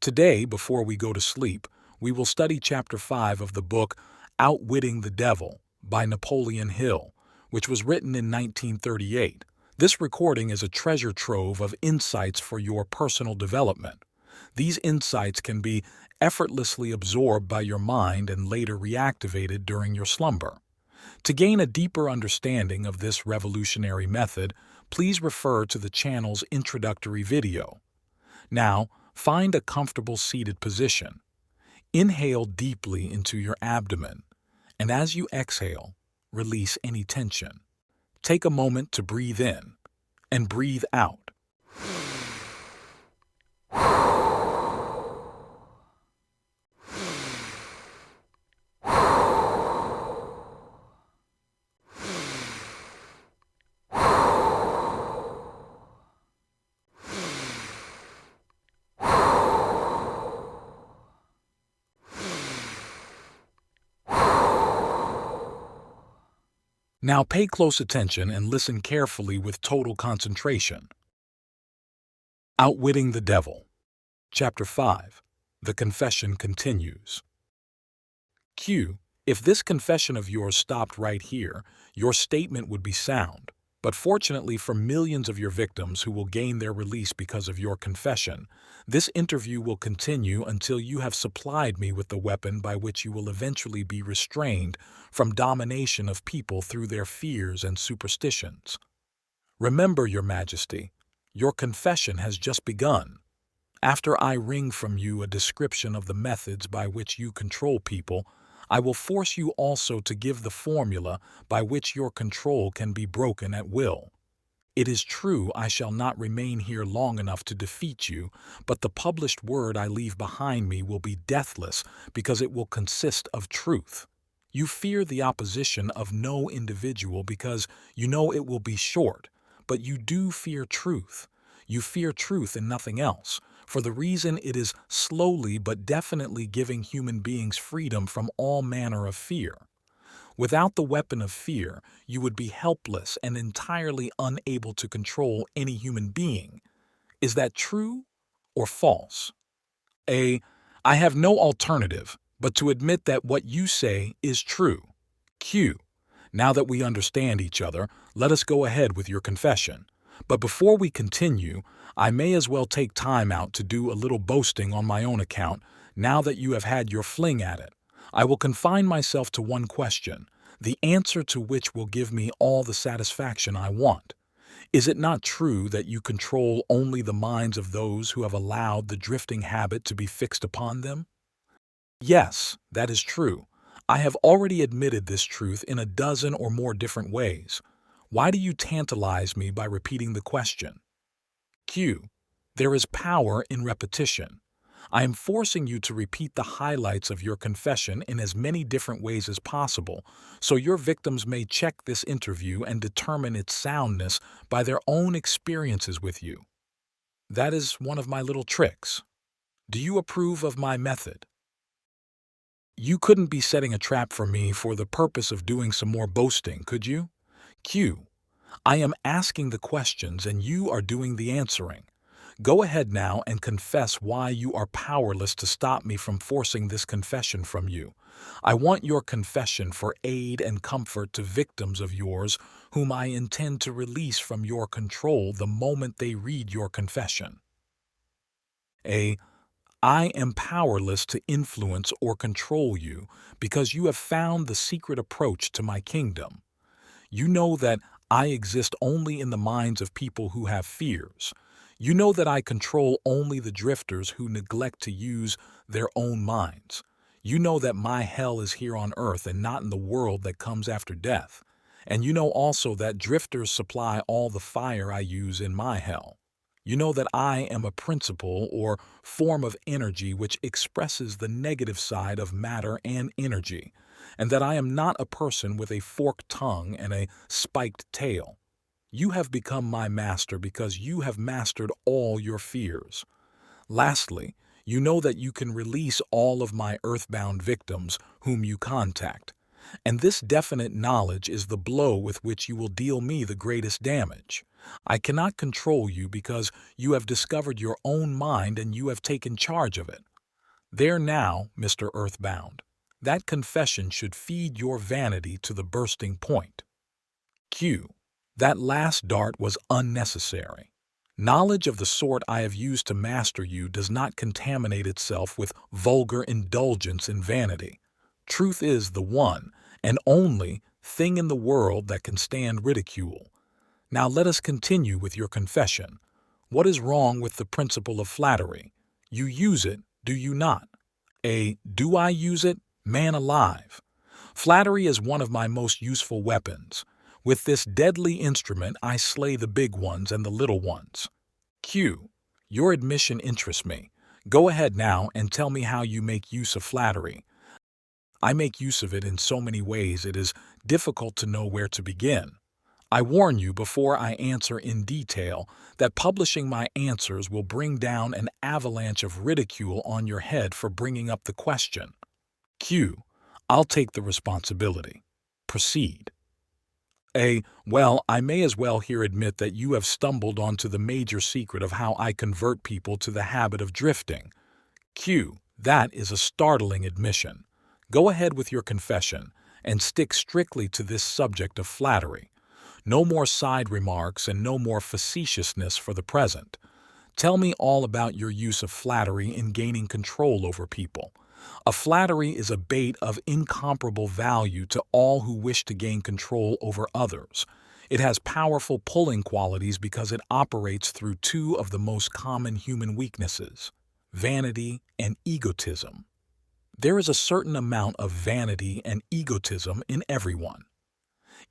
Today, before we go to sleep, we will study Chapter 5 of the book Outwitting the Devil by Napoleon Hill, which was written in 1938. This recording is a treasure trove of insights for your personal development. These insights can be effortlessly absorbed by your mind and later reactivated during your slumber. To gain a deeper understanding of this revolutionary method, please refer to the channel's introductory video. Now, find a comfortable seated position. Inhale deeply into your abdomen, and as you exhale, release any tension. Take a moment to breathe in and breathe out. Now pay close attention and listen carefully with total concentration. Outwitting the Devil. Chapter 5. The Confession Continues. Q. If this confession of yours stopped right here, your statement would be sound. But fortunately for millions of your victims who will gain their release because of your confession, this interview will continue until you have supplied me with the weapon by which you will eventually be restrained from domination of people through their fears and superstitions. Remember, Your Majesty, your confession has just begun. After I wring from you a description of the methods by which you control people, I will force you also to give the formula by which your control can be broken at will. It is true I shall not remain here long enough to defeat you, but the published word I leave behind me will be deathless because it will consist of truth. You fear the opposition of no individual because you know it will be short, but you do fear truth. You fear truth and nothing else, for the reason it is slowly but definitely giving human beings freedom from all manner of fear. Without the weapon of fear, you would be helpless and entirely unable to control any human being. Is that true or false? A. I have no alternative but to admit that what you say is true. Q. Now that we understand each other, let us go ahead with your confession. But before we continue, I may as well take time out to do a little boasting on my own account now that you have had your fling at it. I will confine myself to one question, the answer to which will give me all the satisfaction I want. Is it not true that you control only the minds of those who have allowed the drifting habit to be fixed upon them? Yes, that is true. I have already admitted this truth in a dozen or more different ways. Why do you tantalize me by repeating the question? Q. There is power in repetition. I am forcing you to repeat the highlights of your confession in as many different ways as possible, so your victims may check this interview and determine its soundness by their own experiences with you. That is one of my little tricks. Do you approve of my method? You couldn't be setting a trap for me for the purpose of doing some more boasting, could you? Q. I am asking the questions and you are doing the answering. Go ahead now and confess why you are powerless to stop me from forcing this confession from you. I want your confession for aid and comfort to victims of yours whom I intend to release from your control the moment they read your confession. A. I am powerless to influence or control you because you have found the secret approach to my kingdom. You know that I exist only in the minds of people who have fears. You know that I control only the drifters who neglect to use their own minds. You know that my hell is here on earth and not in the world that comes after death. And you know also that drifters supply all the fire I use in my hell. You know that I am a principle or form of energy which expresses the negative side of matter and energy, and that I am not a person with a forked tongue and a spiked tail. You have become my master because you have mastered all your fears. Lastly, you know that you can release all of my earthbound victims whom you contact, and this definite knowledge is the blow with which you will deal me the greatest damage. I cannot control you because you have discovered your own mind and you have taken charge of it. There now, Mr. Earthbound. That confession should feed your vanity to the bursting point. Q. That last dart was unnecessary. Knowledge of the sort I have used to master you does not contaminate itself with vulgar indulgence in vanity. Truth is the one and only thing in the world that can stand ridicule. Now let us continue with your confession. What is wrong with the principle of flattery? You use it, do you not? Do I use it? Man alive! Flattery is one of my most useful weapons. With this deadly instrument I slay the big ones and the little ones. Q. Your admission interests me. Go ahead now and tell me how you make use of flattery. I make use of it in so many ways it is difficult to know where to begin. I warn you before I answer in detail that publishing my answers will bring down an avalanche of ridicule on your head for bringing up the question. Q. I'll take the responsibility. Proceed. Well, I may as well here admit that you have stumbled onto the major secret of how I convert people to the habit of drifting. Q. That is a startling admission. Go ahead with your confession and stick strictly to this subject of flattery. No more side remarks and no more facetiousness for the present. Tell me all about your use of flattery in gaining control over people. A flattery is a bait of incomparable value to all who wish to gain control over others. It has powerful pulling qualities because it operates through two of the most common human weaknesses, vanity and egotism. There is a certain amount of vanity and egotism in everyone.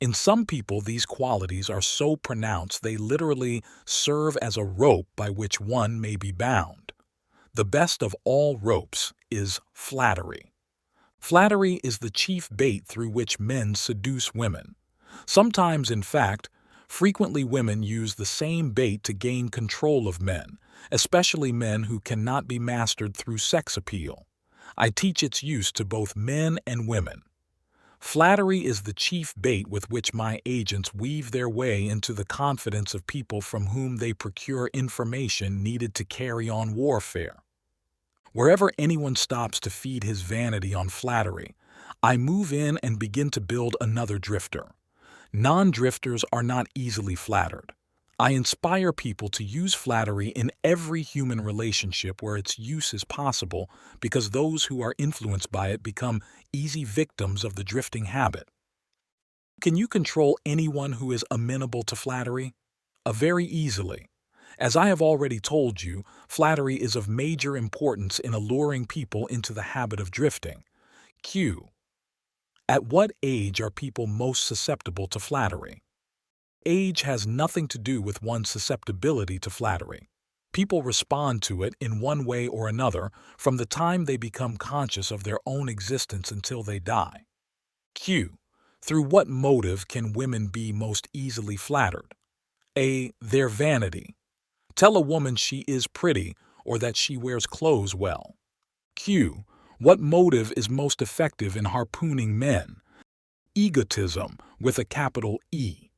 In some people, these qualities are so pronounced they literally serve as a rope by which one may be bound. The best of all ropes is flattery. Flattery is the chief bait through which men seduce women. Sometimes, in fact, frequently women use the same bait to gain control of men, especially men who cannot be mastered through sex appeal. I teach its use to both men and women. Flattery is the chief bait with which my agents weave their way into the confidence of people from whom they procure information needed to carry on warfare. Wherever anyone stops to feed his vanity on flattery, I move in and begin to build another drifter. Non-drifters are not easily flattered. I inspire people to use flattery in every human relationship where its use is possible because those who are influenced by it become easy victims of the drifting habit. Can you control anyone who is amenable to flattery? Very easily. As I have already told you, flattery is of major importance in alluring people into the habit of drifting. Q. At what age are people most susceptible to flattery? Age has nothing to do with one's susceptibility to flattery. People respond to it in one way or another from the time they become conscious of their own existence until they die. Q. Through what motive can women be most easily flattered? Their vanity. Tell a woman she is pretty or that she wears clothes well. Q. What motive is most effective in harpooning men? Egotism with a capital E.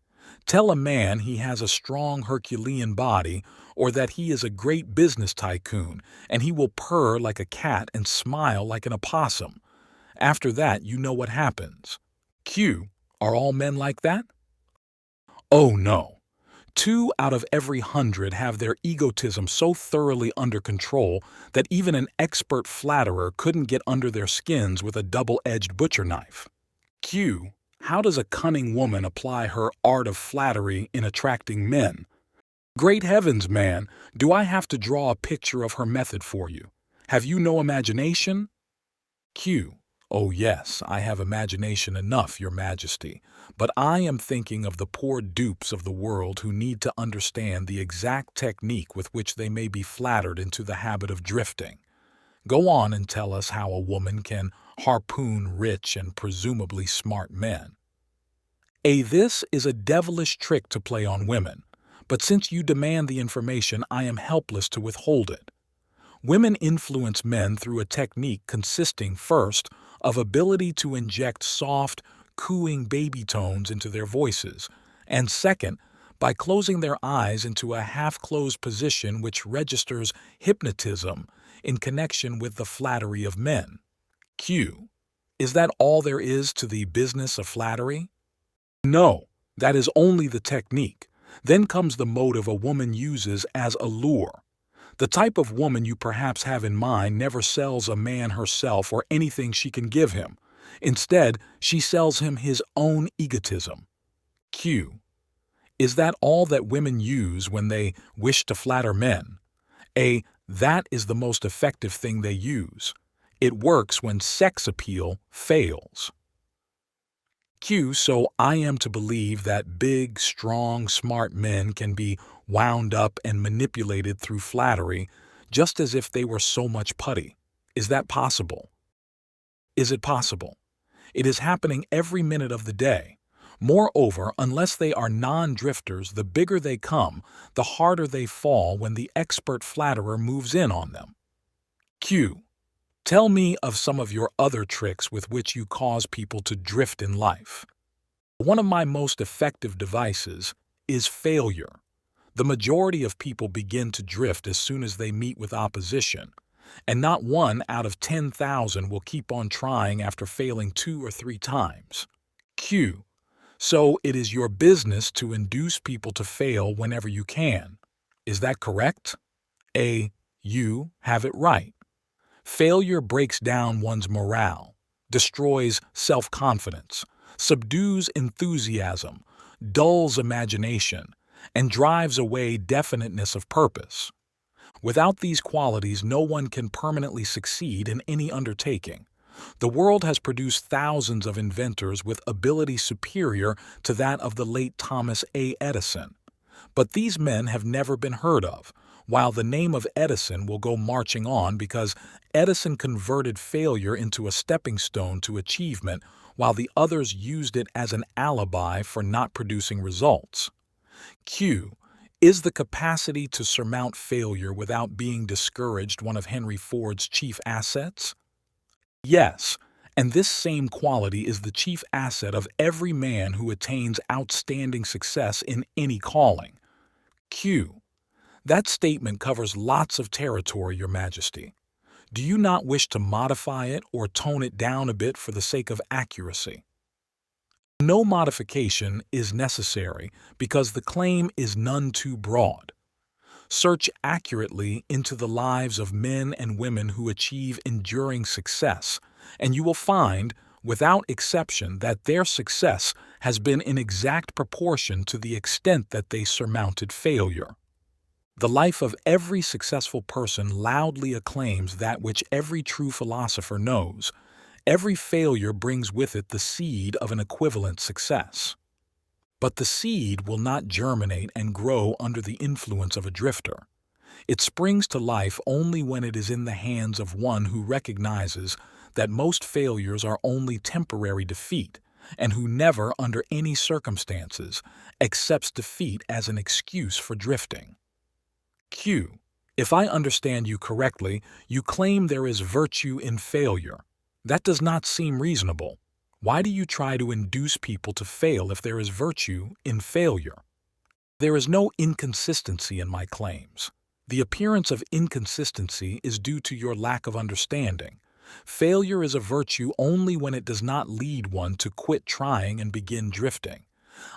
Tell a man he has a strong Herculean body or that he is a great business tycoon and he will purr like a cat and smile like an opossum. After that, you know what happens. Q. Are all men like that? Oh no. 2 out of every 100 have their egotism so thoroughly under control that even an expert flatterer couldn't get under their skins with a double-edged butcher knife. Q. How does a cunning woman apply her art of flattery in attracting men? Great heavens, man, do I have to draw a picture of her method for you? Have you no imagination? Q. Oh yes, I have imagination enough, Your Majesty, but I am thinking of the poor dupes of the world who need to understand the exact technique with which they may be flattered into the habit of drifting. Go on and tell us how a woman can harpoon rich and presumably smart men. This is a devilish trick to play on women, but since you demand the information, I am helpless to withhold it. Women influence men through a technique consisting, first, of ability to inject soft, cooing baby tones into their voices, and second, by closing their eyes into a half-closed position which registers hypnotism in connection with the flattery of men. Q. Is that all there is to the business of flattery? No, that is only the technique. Then comes the motive a woman uses as a lure. The type of woman you perhaps have in mind never sells a man herself or anything she can give him. Instead, she sells him his own egotism. Q. Is that all that women use when they wish to flatter men? That is the most effective thing they use. It works when sex appeal fails. Q. So I am to believe that big, strong, smart men can be wound up and manipulated through flattery just as if they were so much putty. Is that possible? Is it possible? It is happening every minute of the day. Moreover, unless they are non-drifters, the bigger they come, the harder they fall when the expert flatterer moves in on them. Q. Tell me of some of your other tricks with which you cause people to drift in life. One of my most effective devices is failure. The majority of people begin to drift as soon as they meet with opposition, and not 1 out of 10,000 will keep on trying after failing 2 or 3 times. Q. So it is your business to induce people to fail whenever you can. Is that correct? You have it right. Failure breaks down one's morale, destroys self-confidence, subdues enthusiasm, dulls imagination, and drives away definiteness of purpose. Without these qualities, no one can permanently succeed in any undertaking. The world has produced thousands of inventors with ability superior to that of the late Thomas A. Edison. But these men have never been heard of, while the name of Edison will go marching on because Edison converted failure into a stepping stone to achievement, while the others used it as an alibi for not producing results. Q. Is the capacity to surmount failure without being discouraged one of Henry Ford's chief assets? Yes, and this same quality is the chief asset of every man who attains outstanding success in any calling. Q. That statement covers lots of territory, Your Majesty. Do you not wish to modify it or tone it down a bit for the sake of accuracy? No modification is necessary because the claim is none too broad. Search accurately into the lives of men and women who achieve enduring success, and you will find, without exception, that their success has been in exact proportion to the extent that they surmounted failure. The life of every successful person loudly acclaims that which every true philosopher knows. Every failure brings with it the seed of an equivalent success. But the seed will not germinate and grow under the influence of a drifter. It springs to life only when it is in the hands of one who recognizes that most failures are only temporary defeat, and who never, under any circumstances, accepts defeat as an excuse for drifting. Q. If I understand you correctly, you claim there is virtue in failure. That does not seem reasonable. Why do you try to induce people to fail if there is virtue in failure? There is no inconsistency in my claims. The appearance of inconsistency is due to your lack of understanding. Failure is a virtue only when it does not lead one to quit trying and begin drifting.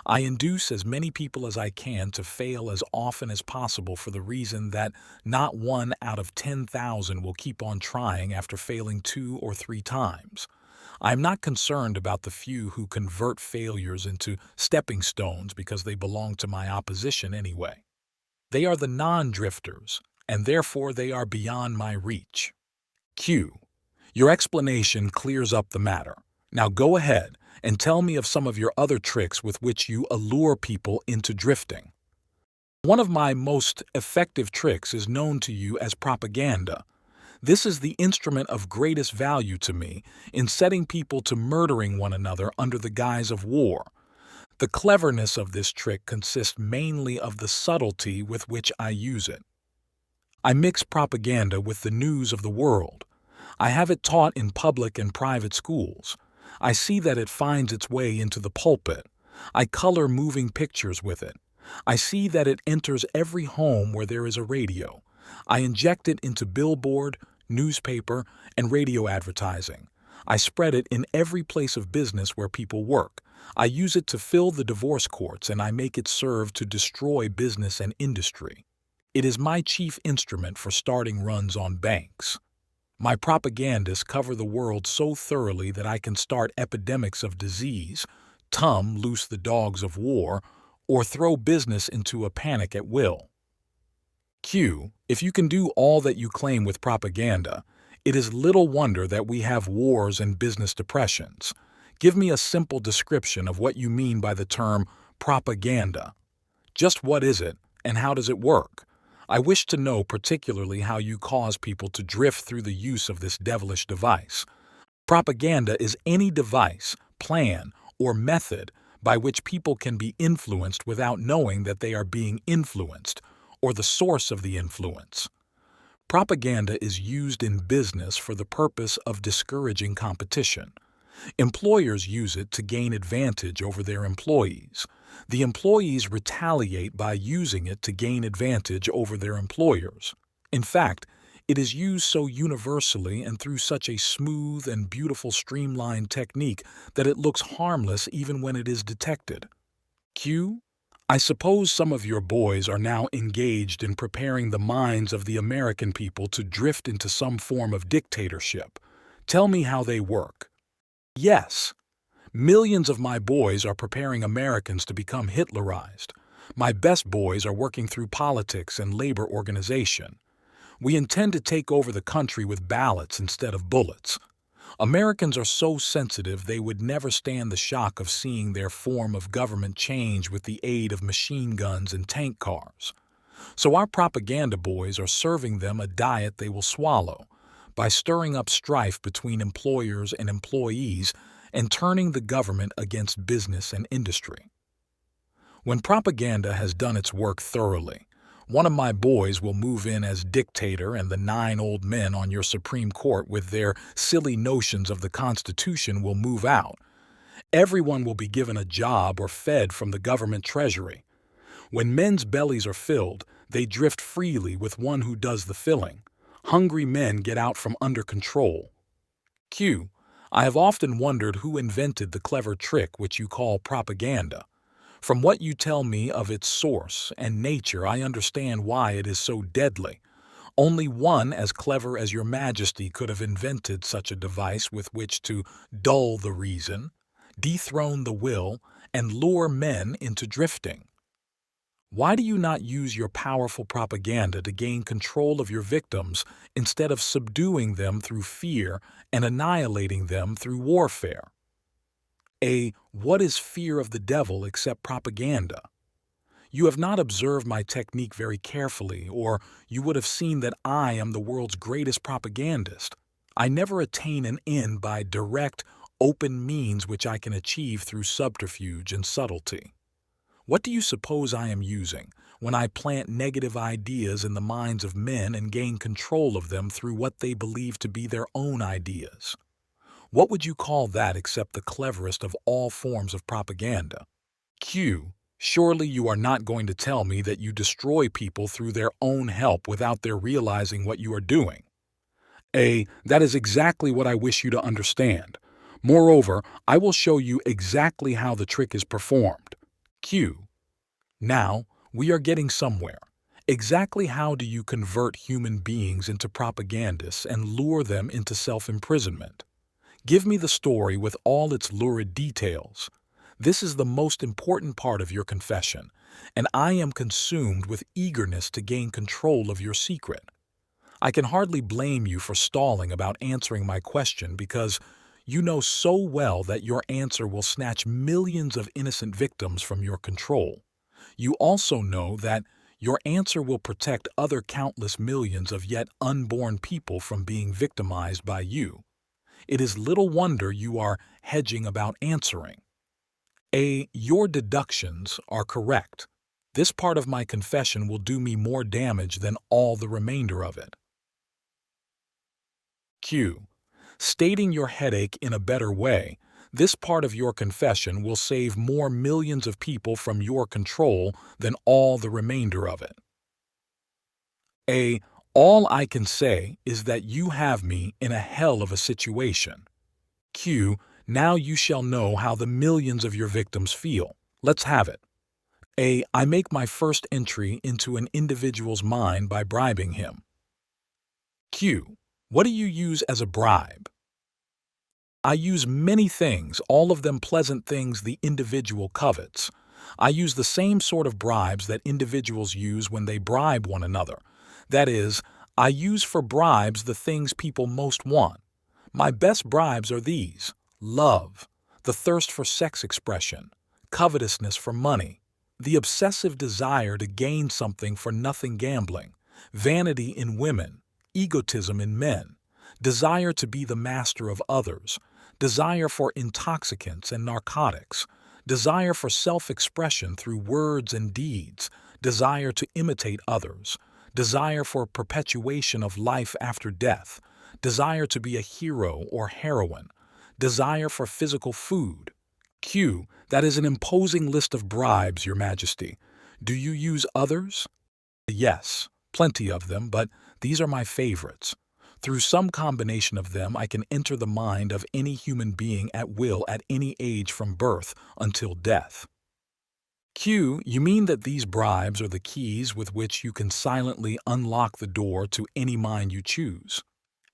I induce as many people as I can to fail as often as possible for the reason that not 1 out of 10,000 will keep on trying after failing 2 or 3 times. I am not concerned about the few who convert failures into stepping stones because they belong to my opposition anyway. They are the non-drifters, and therefore they are beyond my reach. Q. Your explanation clears up the matter. Now go ahead and tell me of some of your other tricks with which you allure people into drifting. One of my most effective tricks is known to you as propaganda. This is the instrument of greatest value to me in setting people to murdering one another under the guise of war. The cleverness of this trick consists mainly of the subtlety with which I use it. I mix propaganda with the news of the world. I have it taught in public and private schools. I see that it finds its way into the pulpit. I color moving pictures with it. I see that it enters every home where there is a radio. I inject it into billboard, newspaper, and radio advertising. I spread it in every place of business where people work. I use it to fill the divorce courts, and I make it serve to destroy business and industry. It is my chief instrument for starting runs on banks. My propagandists cover the world so thoroughly that I can start epidemics of disease, loose the dogs of war, or throw business into a panic at will. Q. If you can do all that you claim with propaganda, it is little wonder that we have wars and business depressions. Give me a simple description of what you mean by the term propaganda. Just what is it, and how does it work? I wish to know particularly how you cause people to drift through the use of this devilish device. Propaganda is any device, plan, or method by which people can be influenced without knowing that they are being influenced, or the source of the influence. Propaganda is used in business for the purpose of discouraging competition. Employers use it to gain advantage over their employees. The employees retaliate by using it to gain advantage over their employers. In fact, it is used so universally and through such a smooth and beautiful streamlined technique that it looks harmless even when it is detected. Q. I suppose some of your boys are now engaged in preparing the minds of the American people to drift into some form of dictatorship. Tell me how they work. Yes. Millions of my boys are preparing Americans to become Hitlerized. My best boys are working through politics and labor organization. We intend to take over the country with ballots instead of bullets. Americans are so sensitive they would never stand the shock of seeing their form of government change with the aid of machine guns and tank cars. So our propaganda boys are serving them a diet they will swallow by stirring up strife between employers and employees and turning the government against business and industry. When propaganda has done its work thoroughly, one of my boys will move in as dictator, and the 9 old men on your Supreme Court with their silly notions of the Constitution will move out. Everyone will be given a job or fed from the government treasury. When men's bellies are filled, they drift freely with one who does the filling. Hungry men get out from under control. Q. I have often wondered who invented the clever trick which you call propaganda. From what you tell me of its source and nature, I understand why it is so deadly. Only one as clever as your Majesty could have invented such a device with which to dull the reason, dethrone the will, and lure men into drifting. Why do you not use your powerful propaganda to gain control of your victims instead of subduing them through fear and annihilating them through warfare? What is fear of the devil except propaganda? You have not observed my technique very carefully, or you would have seen that I am the world's greatest propagandist. I never attain an end by direct, open means which I can achieve through subterfuge and subtlety. What do you suppose I am using when I plant negative ideas in the minds of men and gain control of them through what they believe to be their own ideas? What would you call that except the cleverest of all forms of propaganda? Q. Surely you are not going to tell me that you destroy people through their own help without their realizing what you are doing. That is exactly what I wish you to understand. Moreover, I will show you exactly how the trick is performed. Q. Now, we are getting somewhere. Exactly how do you convert human beings into propagandists and lure them into self-imprisonment? Give me the story with all its lurid details. This is the most important part of your confession, and I am consumed with eagerness to gain control of your secret. I can hardly blame you for stalling about answering my question because you know so well that your answer will snatch millions of innocent victims from your control. You also know that your answer will protect other countless millions of yet unborn people from being victimized by you. It is little wonder you are hedging about answering. Your deductions are correct. This part of my confession will do me more damage than all the remainder of it. Q. Stating your headache in a better way, This part of your confession will save more millions of people from your control than all the remainder of it. A. All I can say is that you have me in a hell of a situation. Q. Now you shall know how the millions of your victims feel. Let's have it. A. I make my first entry into an individual's mind by bribing him. Q. What do you use as a bribe? I use many things, all of them pleasant things the individual covets. I use the same sort of bribes that individuals use when they bribe one another. That is, I use for bribes the things people most want. My best bribes are these: love, the thirst for sex expression, covetousness for money, the obsessive desire to gain something for nothing gambling, vanity in women, egotism in men, desire to be the master of others, desire for intoxicants and narcotics, desire for self-expression through words and deeds, desire to imitate others, desire for perpetuation of life after death, desire to be a hero or heroine, desire for physical food. Q. That is an imposing list of bribes, Your Majesty. Do you use others? Yes, plenty of them, but these are my favorites. Through some combination of them, I can enter the mind of any human being at will at any age from birth until death. Q. You mean that these bribes are the keys with which you can silently unlock the door to any mind you choose?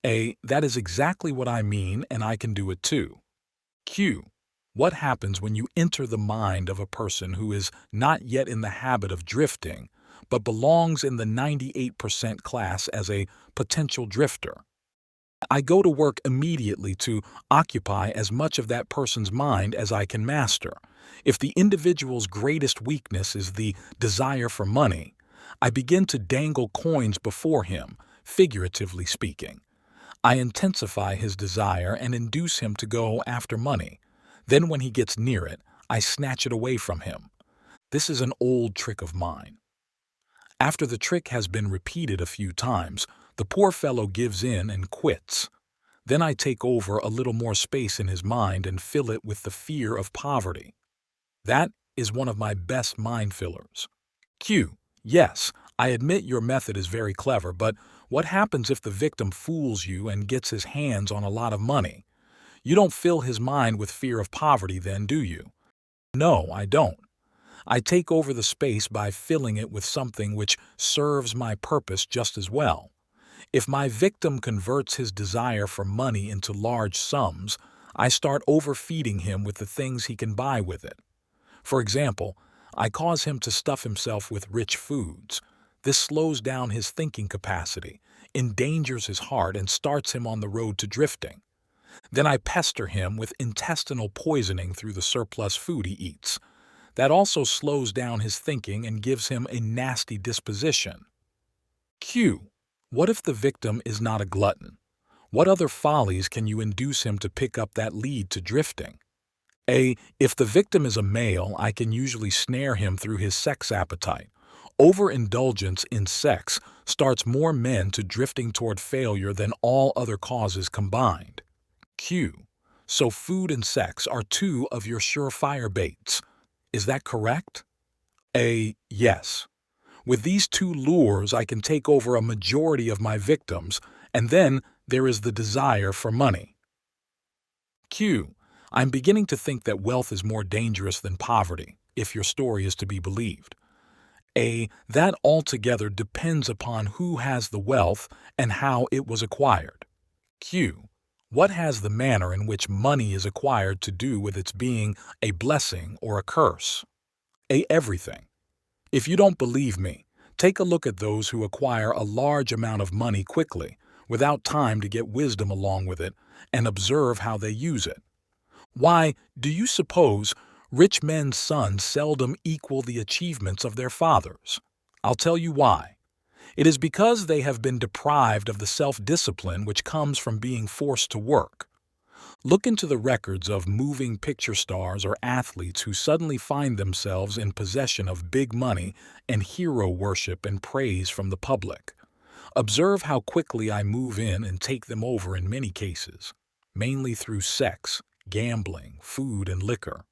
A. That is exactly what I mean, and I can do it too. Q. What happens when you enter the mind of a person who is not yet in the habit of drifting, but belongs in the 98% class as a potential drifter? I go to work immediately to occupy as much of that person's mind as I can master. If the individual's greatest weakness is the desire for money, I begin to dangle coins before him, figuratively speaking. I intensify his desire and induce him to go after money. Then when he gets near it, I snatch it away from him. This is an old trick of mine. After the trick has been repeated a few times, the poor fellow gives in and quits. Then I take over a little more space in his mind and fill it with the fear of poverty. That is one of my best mind fillers. Q. Yes, I admit your method is very clever, but what happens if the victim fools you and gets his hands on a lot of money? You don't fill his mind with fear of poverty then, do you? No, I don't. I take over the space by filling it with something which serves my purpose just as well. If my victim converts his desire for money into large sums, I start overfeeding him with the things he can buy with it. For example, I cause him to stuff himself with rich foods. This slows down his thinking capacity, endangers his heart, and starts him on the road to drifting. Then I pester him with intestinal poisoning through the surplus food he eats. That also slows down his thinking and gives him a nasty disposition. Q. What if the victim is not a glutton? What other follies can you induce him to pick up that lead to drifting? A. If the victim is a male, I can usually snare him through his sex appetite. Overindulgence in sex starts more men to drifting toward failure than all other causes combined. Q. So food and sex are two of your surefire baits. Is that correct? A. Yes. With these two lures, I can take over a majority of my victims, and then there is the desire for money. Q. I'm beginning to think that wealth is more dangerous than poverty, if your story is to be believed. A. That altogether depends upon who has the wealth and how it was acquired. Q. What has the manner in which money is acquired to do with its being a blessing or a curse? A. Everything. If you don't believe me, take a look at those who acquire a large amount of money quickly, without time to get wisdom along with it, and observe how they use it. Why, do you suppose rich men's sons seldom equal the achievements of their fathers? I'll tell you why. It is because they have been deprived of the self-discipline which comes from being forced to work. Look into the records of moving picture stars or athletes who suddenly find themselves in possession of big money and hero worship and praise from the public. Observe how quickly I move in and take them over in many cases, mainly through sex, gambling, food, and liquor.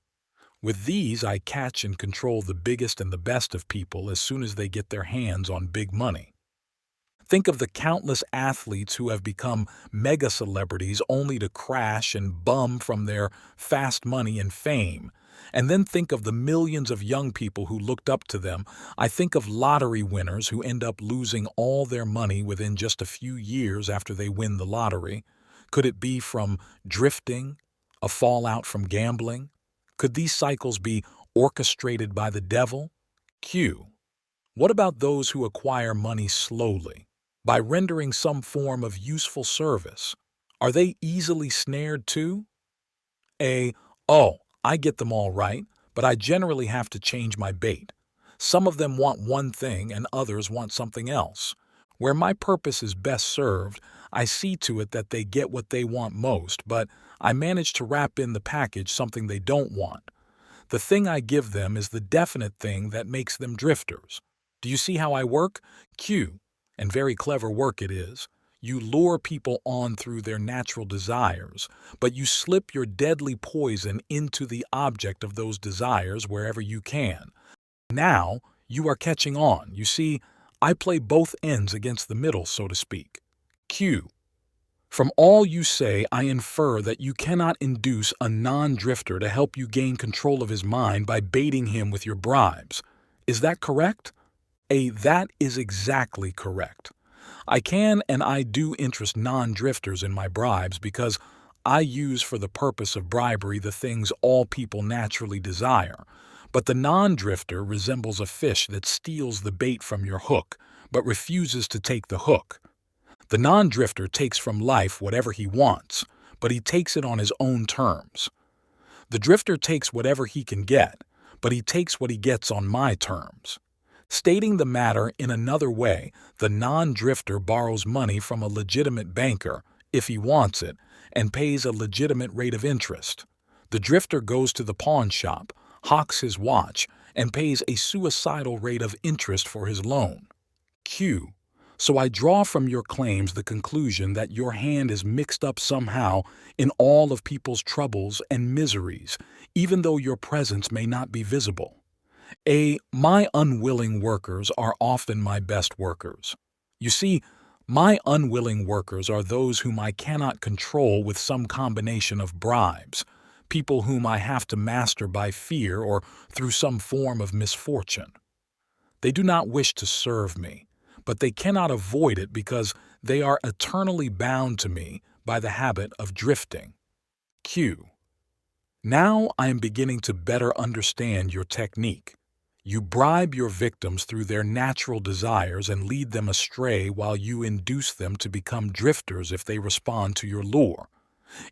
With these, I catch and control the biggest and the best of people as soon as they get their hands on big money. Think of the countless athletes who have become mega celebrities only to crash and bum from their fast money and fame. And then think of the millions of young people who looked up to them. I think of lottery winners who end up losing all their money within just a few years after they win the lottery. Could it be from drifting, a fallout from gambling? Could these cycles be orchestrated by the devil? Q. What about those who acquire money slowly, by rendering some form of useful service? Are they easily snared too? A. Oh, I get them all right, but I generally have to change my bait. Some of them want one thing and others want something else. Where my purpose is best served, I see to it that they get what they want most, but I manage to wrap in the package something they don't want. The thing I give them is the definite thing that makes them drifters. Do you see how I work? Q. And very clever work it is. You lure people on through their natural desires, but you slip your deadly poison into the object of those desires wherever you can. Now, you are catching on. You see, I play both ends against the middle, so to speak. Q. From all you say, I infer that you cannot induce a non-drifter to help you gain control of his mind by baiting him with your bribes. Is that correct? A. That is exactly correct. I can and I do interest non-drifters in my bribes because I use for the purpose of bribery the things all people naturally desire. But the non-drifter resembles a fish that steals the bait from your hook, but refuses to take the hook. The non-drifter takes from life whatever he wants, but he takes it on his own terms. The drifter takes whatever he can get, but he takes what he gets on my terms. Stating the matter in another way, the non-drifter borrows money from a legitimate banker, if he wants it, and pays a legitimate rate of interest. The drifter goes to the pawn shop, hawks his watch, and pays a suicidal rate of interest for his loan. Q. So I draw from your claims the conclusion that your hand is mixed up somehow in all of people's troubles and miseries, even though your presence may not be visible. A. My unwilling workers are often my best workers. You see, my unwilling workers are those whom I cannot control with some combination of bribes, people whom I have to master by fear or through some form of misfortune. They do not wish to serve me, but they cannot avoid it because they are eternally bound to me by the habit of drifting. Q. Now I am beginning to better understand your technique. You bribe your victims through their natural desires and lead them astray while you induce them to become drifters if they respond to your lure.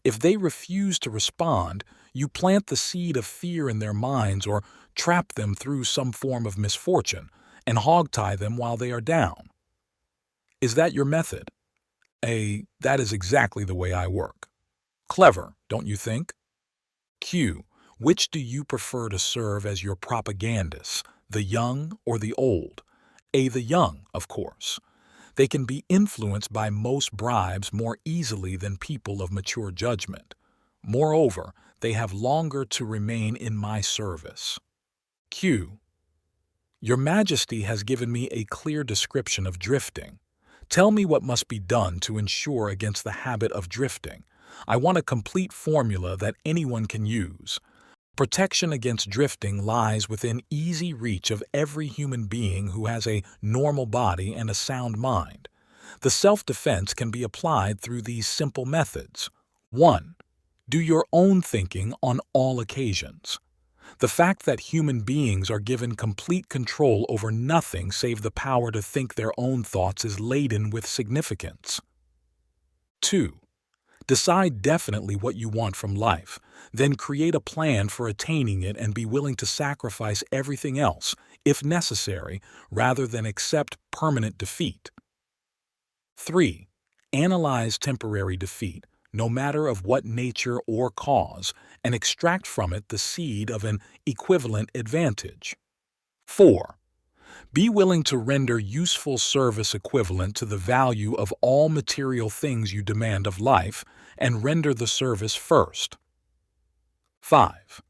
If they refuse to respond, you plant the seed of fear in their minds or trap them through some form of misfortune and hogtie them while they are down. Is that your method? A. That is exactly the way I work. Clever, don't you think? Q. Which do you prefer to serve as your propagandists, the young or the old? A. The young, of course. They can be influenced by most bribes more easily than people of mature judgment. Moreover, they have longer to remain in my service. Q. Your Majesty has given me a clear description of drifting. Tell me what must be done to ensure against the habit of drifting. I want a complete formula that anyone can use. Protection against drifting lies within easy reach of every human being who has a normal body and a sound mind. The self-defense can be applied through these simple methods. 1. Do your own thinking on all occasions. The fact that human beings are given complete control over nothing save the power to think their own thoughts is laden with significance. 2. Decide definitely what you want from life, then create a plan for attaining it and be willing to sacrifice everything else, if necessary, rather than accept permanent defeat. 3. Analyze temporary defeat, no matter of what nature or cause, and extract from it the seed of an equivalent advantage. 4. Be willing to render useful service equivalent to the value of all material things you demand of life, and render the service first. 5.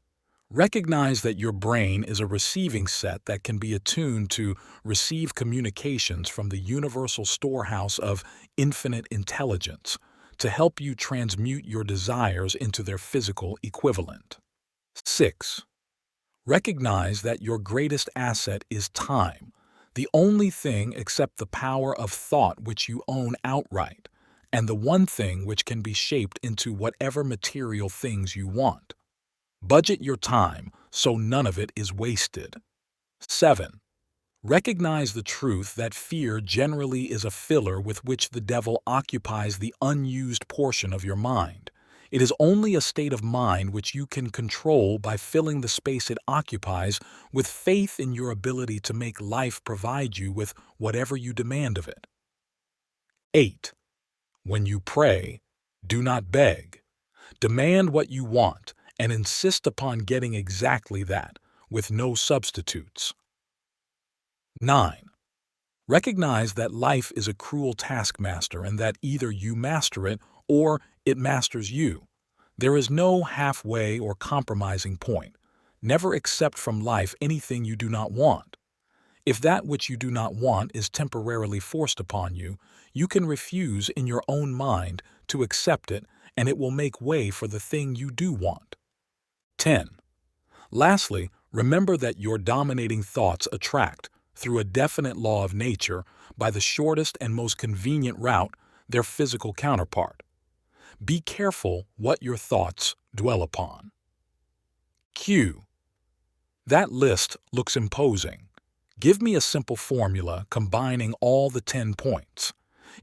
Recognize that your brain is a receiving set that can be attuned to receive communications from the universal storehouse of infinite intelligence to help you transmute your desires into their physical equivalent. 6. Recognize that your greatest asset is time, the only thing except the power of thought which you own outright, and the one thing which can be shaped into whatever material things you want. Budget your time so none of it is wasted. 7. Recognize the truth that fear generally is a filler with which the devil occupies the unused portion of your mind. It is only a state of mind which you can control by filling the space it occupies with faith in your ability to make life provide you with whatever you demand of it. 8. When you pray, do not beg. Demand what you want and insist upon getting exactly that, with no substitutes. 9. Recognize that life is a cruel taskmaster and that either you master it or it masters you. There is no halfway or compromising point. Never accept from life anything you do not want. If that which you do not want is temporarily forced upon you, you can refuse in your own mind to accept it, and it will make way for the thing you do want. 10. Lastly, remember that your dominating thoughts attract, through a definite law of nature, by the shortest and most convenient route, their physical counterpart. Be careful what your thoughts dwell upon. Q. That list looks imposing. Give me a simple formula combining all the 10 points.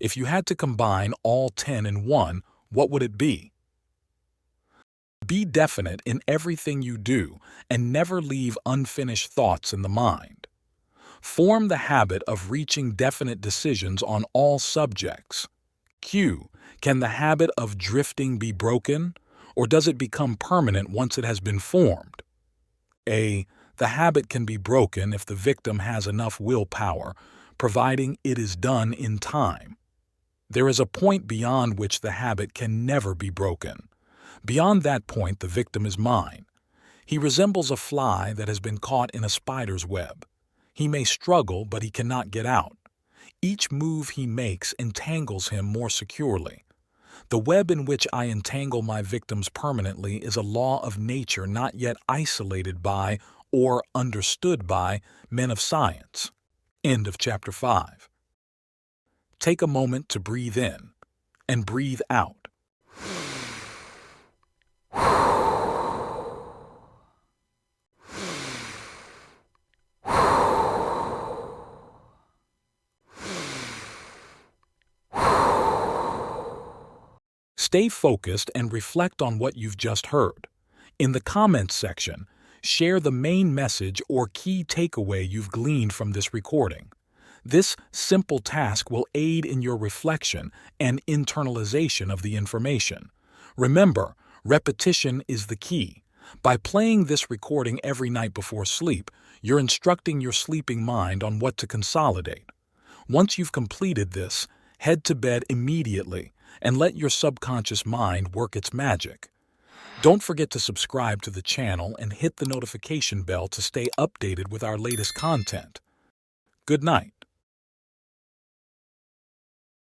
If you had to combine all 10 in one, what would it be? Be definite in everything you do and never leave unfinished thoughts in the mind. Form the habit of reaching definite decisions on all subjects. Q. Can the habit of drifting be broken, or does it become permanent once it has been formed? A. The habit can be broken if the victim has enough willpower, providing it is done in time. There is a point beyond which the habit can never be broken. Beyond that point, the victim is mine. He resembles a fly that has been caught in a spider's web. He may struggle, but he cannot get out. Each move he makes entangles him more securely. The web in which I entangle my victims permanently is a law of nature not yet isolated by or understood by men of science. End of chapter 5. Take a moment to breathe in and breathe out. Stay focused and reflect on what you've just heard. In the comments section, share the main message or key takeaway you've gleaned from this recording. This simple task will aid in your reflection and internalization of the information. Remember, repetition is the key. By playing this recording every night before sleep, you're instructing your sleeping mind on what to consolidate. Once you've completed this, head to bed immediately and let your subconscious mind work its magic. Don't forget to subscribe to the channel and hit the notification bell to stay updated with our latest content. Good night.